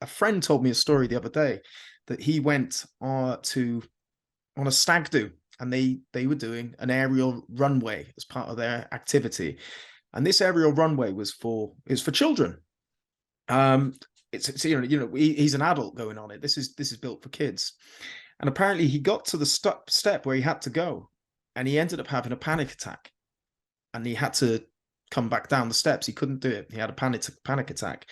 a friend told me a story the other day that he went on a stag do, and they were doing an aerial runway as part of their activity. And this aerial runway was for children. Um, it's he's an adult going on it. This is built for kids. And apparently he got to the step where he had to go, and he ended up having a panic attack, and he had to come back down the steps. He couldn't do it. He had a panic attack.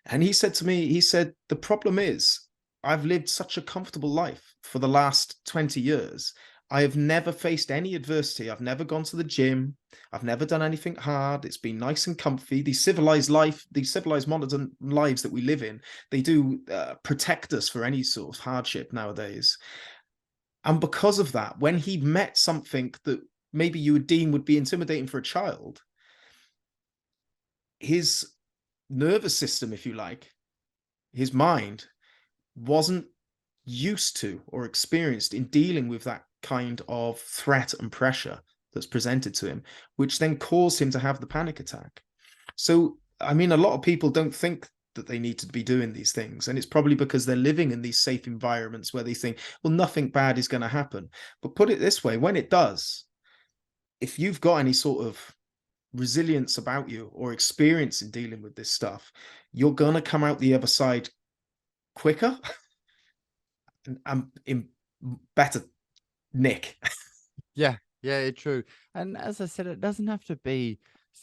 And he said to me, he said, the problem is I've lived such a comfortable life for the last 20 years. I have never faced any adversity. I've never gone to the gym. I've never done anything hard. It's been nice and comfy. These civilized modern lives that we live in, they do protect us for any sort of hardship nowadays. And because of that, when he met something that maybe you would deem would be intimidating for a child, his nervous system, if you like, his mind wasn't used to or experienced in dealing with that kind of threat and pressure that's presented to him, which then caused him to have the panic attack. So, I mean, a lot of people don't think that they need to be doing these things, and it's probably because they're living in these safe environments where they think, well, nothing bad is going to happen. But put it this way, when it does, if you've got any sort of resilience about you or experience in dealing with this stuff, you're going to come out the other side quicker and in better nick. Yeah, true. And as I said, it doesn't have to be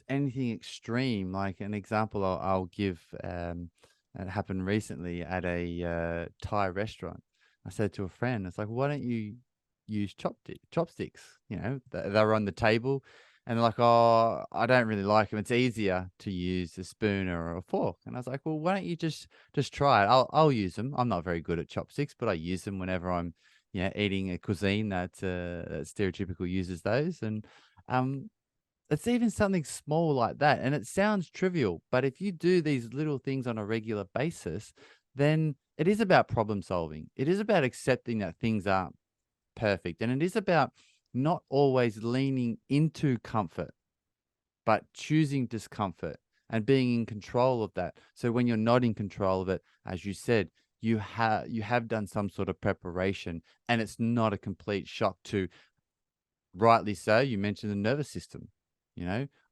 anything extreme. Like an example I'll give, it happened recently at a Thai restaurant. I said to a friend, it's like, why don't you use chopsticks? You know, they were on the table, and they're like, oh, I don't really like them. It's easier to use a spoon or a fork. And I was like, well, why don't you just try it? I'll use them. I'm not very good at chopsticks, but I use them whenever I'm eating a cuisine that stereotypical uses those. And it's even something small like that. And it sounds trivial, but if you do these little things on a regular basis, then it is about problem solving. It is about accepting that things aren't perfect. And it is about not always leaning into comfort, but choosing discomfort and being in control of that. So when you're not in control of it, as you said, you have done some sort of preparation, and it's not a complete shock to, rightly so, you mentioned the nervous system,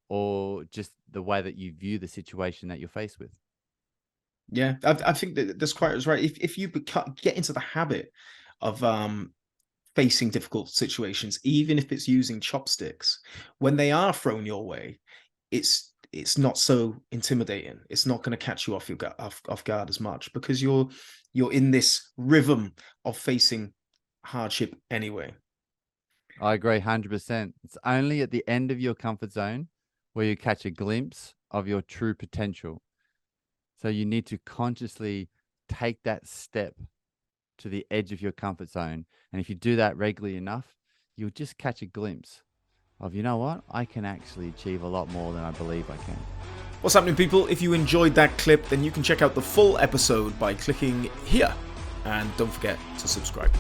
or just the way that you view the situation that you're faced with. Yeah, I think that that's quite right. If you get into the habit of facing difficult situations, even if it's using chopsticks, when they are thrown your way, it's not so intimidating. It's not going to catch you off guard as much, because you're in this rhythm of facing hardship anyway. I agree 100%. It's only at the end of your comfort zone where you catch a glimpse of your true potential. So you need to consciously take that step to the edge of your comfort zone. And if you do that regularly enough, you'll just catch a glimpse of, you know what, I can actually achieve a lot more than I believe I can. What's happening, people? If you enjoyed that clip, then you can check out the full episode by clicking here. And don't forget to subscribe.